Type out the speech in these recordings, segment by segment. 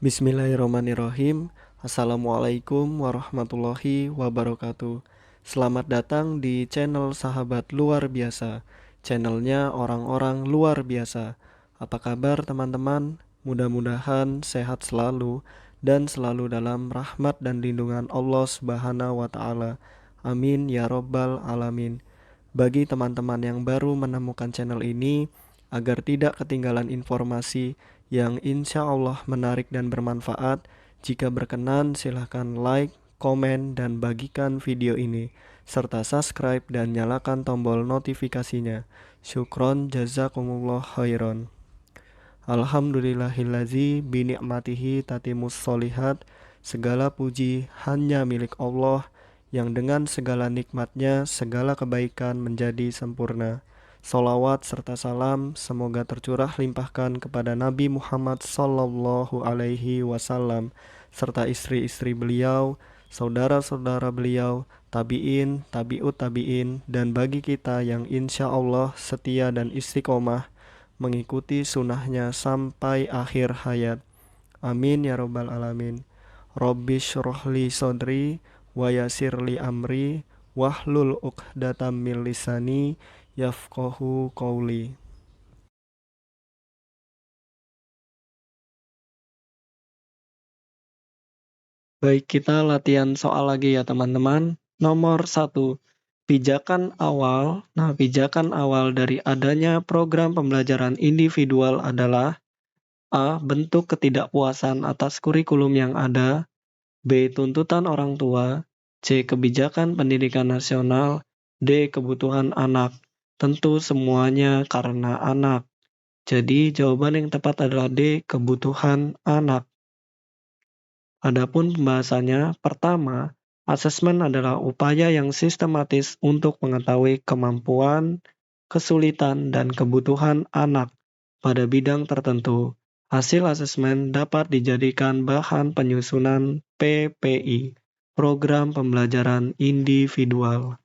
Bismillahirrahmanirrahim. Assalamualaikum warahmatullahi wabarakatuh. Selamat datang di channel Sahabat Luar Biasa. Channelnya orang-orang luar biasa. Apa kabar teman-teman? Mudah-mudahan sehat selalu dan selalu dalam rahmat dan lindungan Allah Subhanahu wa taala. Amin ya robbal alamin. Bagi teman-teman yang baru menemukan channel ini, agar tidak ketinggalan informasi yang insya Allah menarik dan bermanfaat, jika berkenan silahkan like, komen, dan bagikan video ini, serta subscribe dan nyalakan tombol notifikasinya. Syukron jazakumullah khairan. Alhamdulillahillazi bini'matihi tatimus solihat. Segala puji hanya milik Allah, yang dengan segala nikmatnya segala kebaikan menjadi sempurna. Salawat serta salam semoga tercurah limpahkan kepada Nabi Muhammad sallallahu alaihi wasallam serta istri-istri beliau, saudara-saudara beliau, tabi'in, tabi'ut tabi'in, dan bagi kita yang insya Allah setia dan istiqomah mengikuti sunnahnya sampai akhir hayat. Amin ya robbal alamin. Rabbi syrohli sodri wa yasirli amri wahlul uqdatam min lisani yafqahu qawli. Baik, kita latihan soal lagi ya teman-teman. Nomor 1, pijakan awal. Nah, pijakan awal dari adanya program pembelajaran individual adalah A. Bentuk ketidakpuasan atas kurikulum yang ada. B. Tuntutan orang tua. C. Kebijakan pendidikan nasional. D. Kebutuhan anak. Tentu semuanya karena anak. Jadi jawaban yang tepat adalah D. Kebutuhan anak. Adapun pembahasannya, pertama, asesmen adalah upaya yang sistematis untuk mengetahui kemampuan, kesulitan, dan kebutuhan anak pada bidang tertentu. Hasil asesmen dapat dijadikan bahan penyusunan PPI, Program Pembelajaran Individual.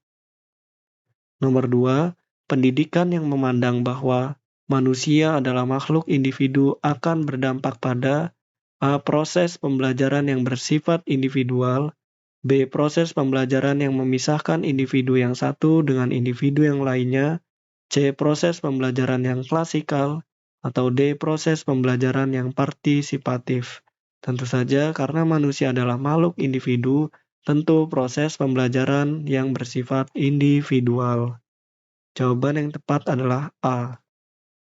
Nomor 2, pendidikan yang memandang bahwa manusia adalah makhluk individu akan berdampak pada A. Proses pembelajaran yang bersifat individual. B. Proses pembelajaran yang memisahkan individu yang satu dengan individu yang lainnya. C. Proses pembelajaran yang klasikal. Atau D. Proses pembelajaran yang partisipatif. Tentu saja karena manusia adalah makhluk individu, tentu proses pembelajaran yang bersifat individual. Jawaban yang tepat adalah A.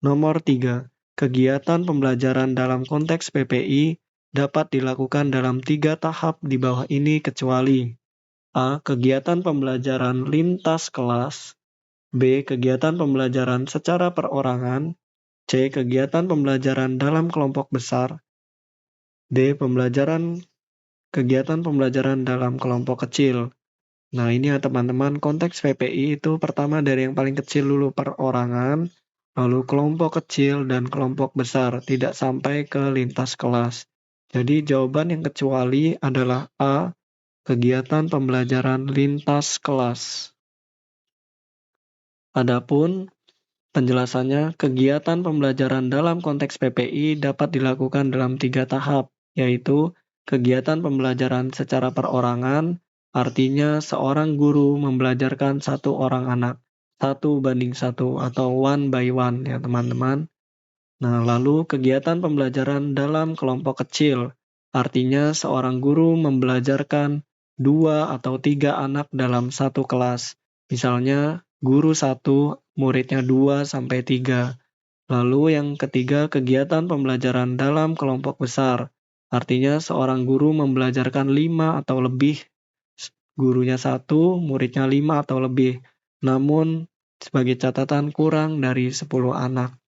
Nomor 3. Kegiatan pembelajaran dalam konteks PPI dapat dilakukan dalam 3 tahap di bawah ini kecuali A. Kegiatan pembelajaran lintas kelas. B. Kegiatan pembelajaran secara perorangan. C. Kegiatan pembelajaran dalam kelompok besar. D. Kegiatan pembelajaran dalam kelompok kecil. Nah ini ya teman-teman, konteks PPI itu pertama dari yang paling kecil dulu, perorangan, lalu kelompok kecil dan kelompok besar, tidak sampai ke lintas kelas. Jadi jawaban yang kecuali adalah A. Kegiatan pembelajaran lintas kelas. Adapun penjelasannya, kegiatan pembelajaran dalam konteks PPI dapat dilakukan dalam 3 tahap, yaitu kegiatan pembelajaran secara perorangan, artinya seorang guru membelajarkan satu orang anak, 1:1 atau 1:1 ya teman-teman. Nah, lalu kegiatan pembelajaran dalam kelompok kecil, artinya seorang guru membelajarkan 2 atau 3 anak dalam satu kelas. Misalnya, guru 1, muridnya 2 sampai 3. Lalu yang ketiga, kegiatan pembelajaran dalam kelompok besar. Artinya seorang guru membelajarkan 5 atau lebih. Gurunya 1, muridnya 5 atau lebih. Namun, sebagai catatan kurang dari 10 anak.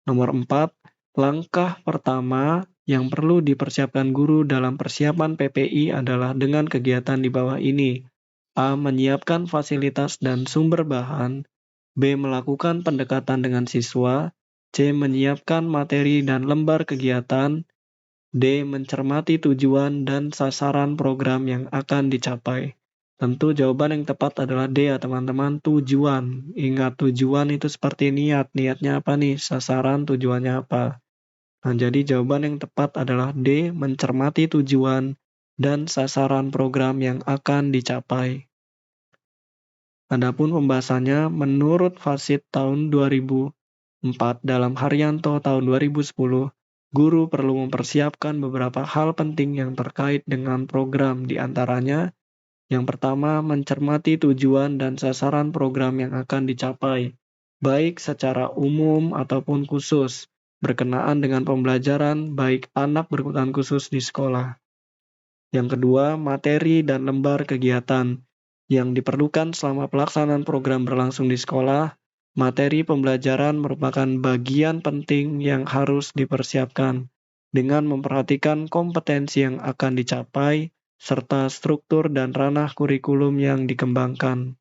Nomor 4, langkah pertama yang perlu dipersiapkan guru dalam persiapan PPI adalah dengan kegiatan di bawah ini. A. Menyiapkan fasilitas dan sumber bahan. B. Melakukan pendekatan dengan siswa. C. Menyiapkan materi dan lembar kegiatan. D. Mencermati tujuan dan sasaran program yang akan dicapai. Tentu jawaban yang tepat adalah D ya teman-teman, tujuan. Ingat tujuan itu seperti niat. Niatnya apa nih? Sasaran, tujuannya apa? Nah, jadi jawaban yang tepat adalah D, mencermati tujuan dan sasaran program yang akan dicapai. Adapun pembahasannya, menurut Fasit tahun 2004 dalam Haryanto tahun 2010, guru perlu mempersiapkan beberapa hal penting yang terkait dengan program, di antaranya yang pertama, mencermati tujuan dan sasaran program yang akan dicapai, baik secara umum ataupun khusus, berkenaan dengan pembelajaran baik anak berkebutuhan khusus di sekolah. Yang kedua, materi dan lembar kegiatan yang diperlukan selama pelaksanaan program berlangsung di sekolah. Materi pembelajaran merupakan bagian penting yang harus dipersiapkan dengan memperhatikan kompetensi yang akan dicapai serta struktur dan ranah kurikulum yang dikembangkan.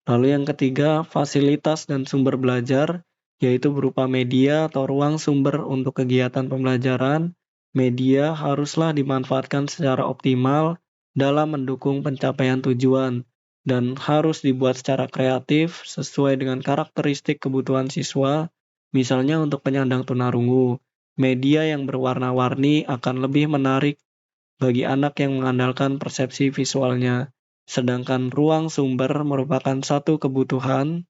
Lalu yang ketiga, fasilitas dan sumber belajar, yaitu berupa media atau ruang sumber untuk kegiatan pembelajaran. Media haruslah dimanfaatkan secara optimal dalam mendukung pencapaian tujuan dan harus dibuat secara kreatif sesuai dengan karakteristik kebutuhan siswa. Misalnya untuk penyandang tunarungu, media yang berwarna-warni akan lebih menarik bagi anak yang mengandalkan persepsi visualnya. Sedangkan ruang sumber merupakan satu kebutuhan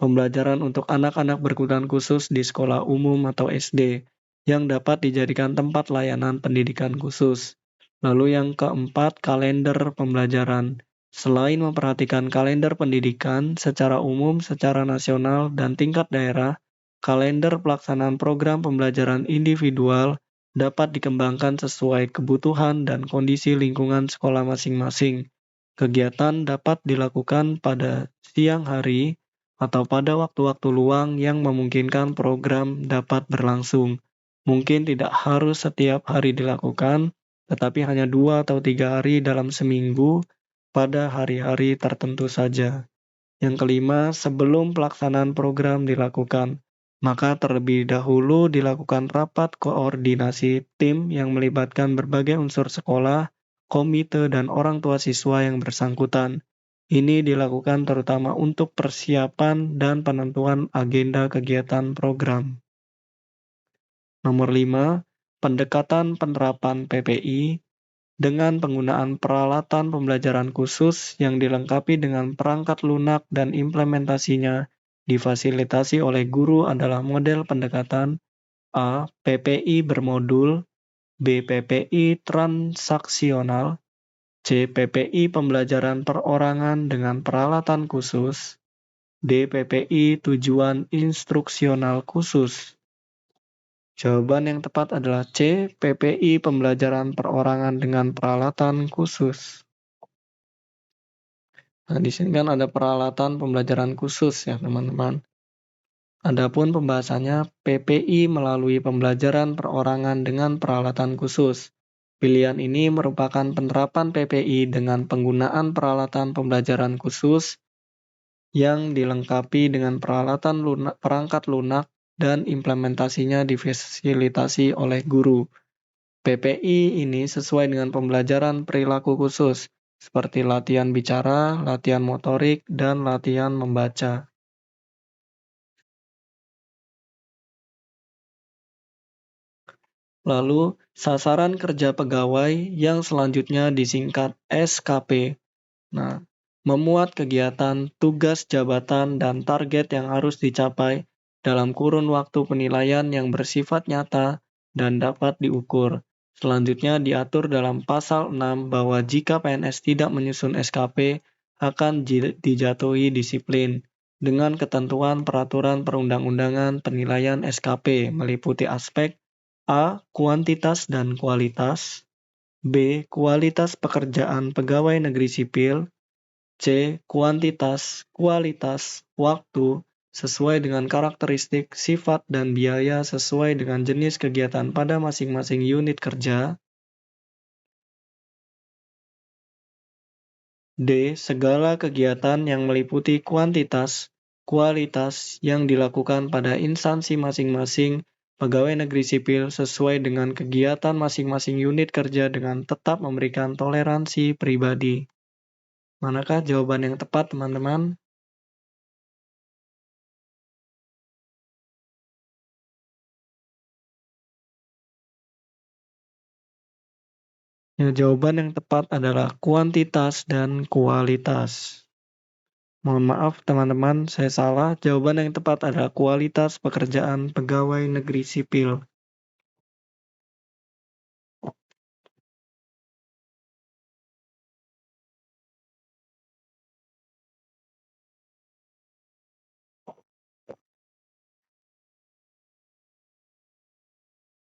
pembelajaran untuk anak-anak berkebutuhan khusus di sekolah umum atau SD yang dapat dijadikan tempat layanan pendidikan khusus. Lalu yang keempat, kalender pembelajaran. Selain memperhatikan kalender pendidikan secara umum, secara nasional, dan tingkat daerah, kalender pelaksanaan program pembelajaran individual dapat dikembangkan sesuai kebutuhan dan kondisi lingkungan sekolah masing-masing. Kegiatan dapat dilakukan pada siang hari atau pada waktu-waktu luang yang memungkinkan program dapat berlangsung. Mungkin tidak harus setiap hari dilakukan, tetapi hanya 2 atau 3 hari dalam seminggu pada hari-hari tertentu saja. Yang kelima, sebelum pelaksanaan program dilakukan, maka terlebih dahulu dilakukan rapat koordinasi tim yang melibatkan berbagai unsur sekolah, komite, dan orang tua siswa yang bersangkutan. Ini dilakukan terutama untuk persiapan dan penentuan agenda kegiatan program. Nomor 5, pendekatan penerapan PPI dengan penggunaan peralatan pembelajaran khusus yang dilengkapi dengan perangkat lunak dan implementasinya difasilitasi oleh guru adalah model pendekatan A. PPI bermodul, B. PPI transaksional, C. PPI pembelajaran perorangan dengan peralatan khusus, D. PPI tujuan instruksional khusus. Jawaban yang tepat adalah C. PPI pembelajaran perorangan dengan peralatan khusus. Nah, di sini kan ada peralatan pembelajaran khusus ya, teman-teman. Adapun pembahasannya PPI melalui pembelajaran perorangan dengan peralatan khusus. Pilihan ini merupakan penerapan PPI dengan penggunaan peralatan pembelajaran khusus yang dilengkapi dengan perangkat lunak dan implementasinya difasilitasi oleh guru. PPI ini sesuai dengan pembelajaran perilaku khusus, seperti latihan bicara, latihan motorik, dan latihan membaca. Lalu, sasaran kerja pegawai yang selanjutnya disingkat SKP. Nah, memuat kegiatan, tugas jabatan, dan target yang harus dicapai dalam kurun waktu penilaian yang bersifat nyata dan dapat diukur. Selanjutnya diatur dalam pasal 6 bahwa jika PNS tidak menyusun SKP, akan dijatuhi disiplin. Dengan ketentuan peraturan perundang-undangan penilaian SKP meliputi aspek A. Kuantitas dan kualitas, B. Kualitas pekerjaan pegawai negeri sipil, C. Kuantitas, kualitas, waktu, sesuai dengan karakteristik, sifat, dan biaya sesuai dengan jenis kegiatan pada masing-masing unit kerja. D. Segala kegiatan yang meliputi kuantitas, kualitas yang dilakukan pada instansi masing-masing pegawai negeri sipil sesuai dengan kegiatan masing-masing unit kerja dengan tetap memberikan toleransi pribadi. Manakah jawaban yang tepat, teman-teman? Ya, jawaban yang tepat adalah kuantitas dan kualitas. Mohon maaf teman-teman, saya salah. Jawaban yang tepat adalah kualitas pekerjaan pegawai negeri sipil.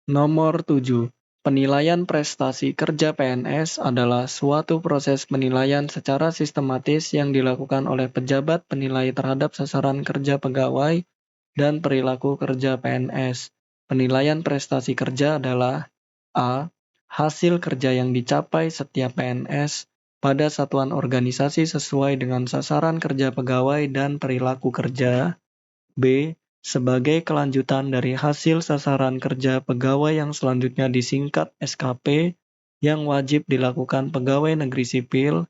Nomor 7. Penilaian prestasi kerja PNS adalah suatu proses penilaian secara sistematis yang dilakukan oleh pejabat penilai terhadap sasaran kerja pegawai dan perilaku kerja PNS. Penilaian prestasi kerja adalah A. Hasil kerja yang dicapai setiap PNS pada satuan organisasi sesuai dengan sasaran kerja pegawai dan perilaku kerja. B. Sebagai kelanjutan dari hasil sasaran kerja pegawai yang selanjutnya disingkat SKP yang wajib dilakukan pegawai negeri sipil.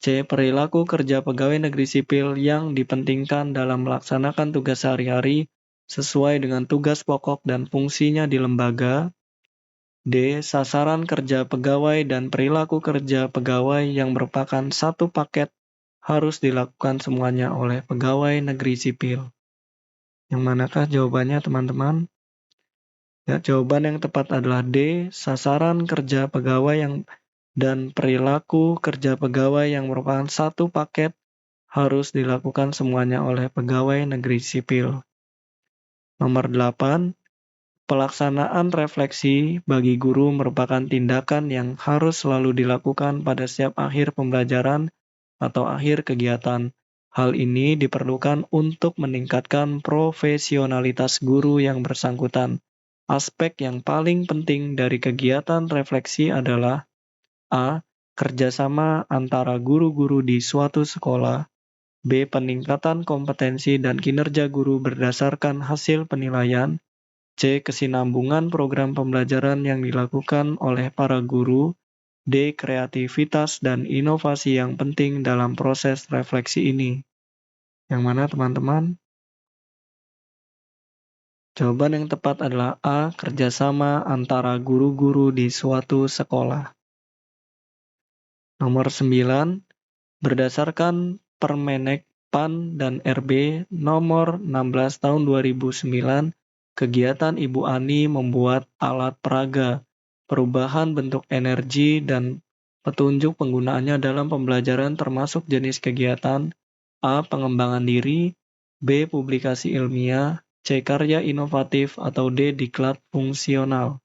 C. Perilaku kerja pegawai negeri sipil yang dipentingkan dalam melaksanakan tugas sehari-hari sesuai dengan tugas pokok dan fungsinya di lembaga. D. Sasaran kerja pegawai dan perilaku kerja pegawai yang merupakan satu paket harus dilakukan semuanya oleh pegawai negeri sipil. Yang manakah jawabannya, teman-teman? Ya, jawaban yang tepat adalah D. Sasaran kerja pegawai dan perilaku kerja pegawai yang merupakan satu paket harus dilakukan semuanya oleh pegawai negeri sipil. Nomor 8. Pelaksanaan refleksi bagi guru merupakan tindakan yang harus selalu dilakukan pada setiap akhir pembelajaran atau akhir kegiatan. Hal ini diperlukan untuk meningkatkan profesionalitas guru yang bersangkutan. Aspek yang paling penting dari kegiatan refleksi adalah A. Kerjasama antara guru-guru di suatu sekolah. B. Peningkatan kompetensi dan kinerja guru berdasarkan hasil penilaian. C. Kesinambungan program pembelajaran yang dilakukan oleh para guru. D. Kreativitas dan inovasi yang penting dalam proses refleksi ini. Yang mana, teman-teman? Jawaban yang tepat adalah A. Kerjasama antara guru-guru di suatu sekolah. Nomor 9. Berdasarkan Permenek PAN dan RB nomor 16 tahun 2009, kegiatan Ibu Ani membuat alat peraga, perubahan bentuk energi, dan petunjuk penggunaannya dalam pembelajaran termasuk jenis kegiatan A. Pengembangan diri, B. Publikasi ilmiah, C. Karya inovatif, atau D. Diklat fungsional.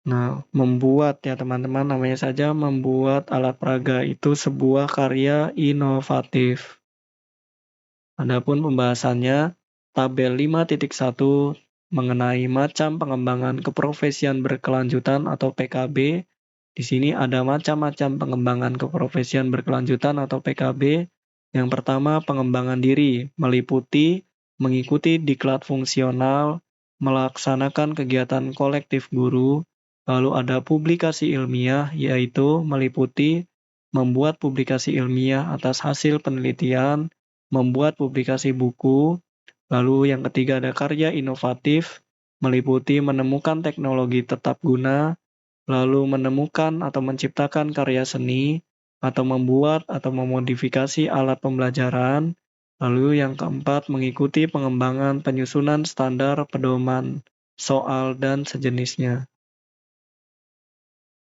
Nah, membuat ya teman-teman, namanya saja membuat alat peraga itu sebuah karya inovatif. Adapun pembahasannya, tabel 5.1 mengenai macam pengembangan keprofesian berkelanjutan atau PKB. Di sini ada macam-macam pengembangan keprofesian berkelanjutan atau PKB. Yang pertama, pengembangan diri, meliputi mengikuti diklat fungsional, melaksanakan kegiatan kolektif guru. Lalu ada publikasi ilmiah, yaitu meliputi membuat publikasi ilmiah atas hasil penelitian, membuat publikasi buku. Lalu yang ketiga ada karya inovatif, meliputi menemukan teknologi tetap guna, lalu menemukan atau menciptakan karya seni, atau membuat atau memodifikasi alat pembelajaran. Lalu yang keempat mengikuti pengembangan penyusunan standar pedoman, soal, dan sejenisnya.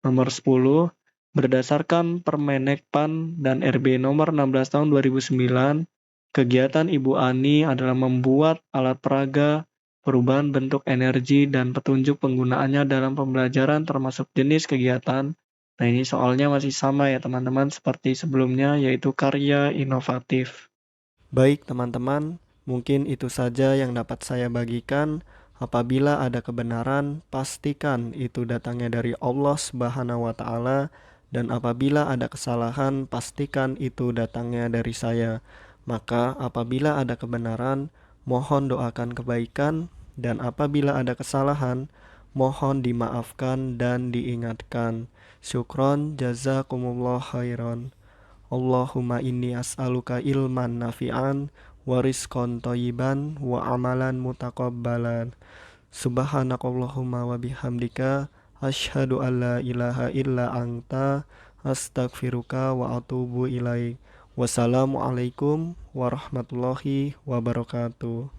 Nomor 10, berdasarkan Permenek PAN dan RB nomor 16 tahun 2009, kegiatan Ibu Ani adalah membuat alat peraga, perubahan bentuk energi, dan petunjuk penggunaannya dalam pembelajaran termasuk jenis kegiatan. Nah, ini soalnya masih sama ya teman-teman seperti sebelumnya, yaitu karya inovatif. Baik teman-teman, mungkin itu saja yang dapat saya bagikan. Apabila ada kebenaran, pastikan itu datangnya dari Allah Subhanahu wa Ta'ala, dan apabila ada kesalahan, pastikan itu datangnya dari saya. Maka, apabila ada kebenaran, mohon doakan kebaikan, dan apabila ada kesalahan, mohon dimaafkan dan diingatkan. Syukron, jazakumullah khairan. Allahumma inni as'aluka ilman nafi'an wa rizqan thayyiban wa amalan mutaqabbalan. Subhanakallahumma wa bihamdika Asyhadu alla ilaha illa anta astaghfiruka wa atubu ilaik. Wassalamualaikum warahmatullahi wabarakatuh.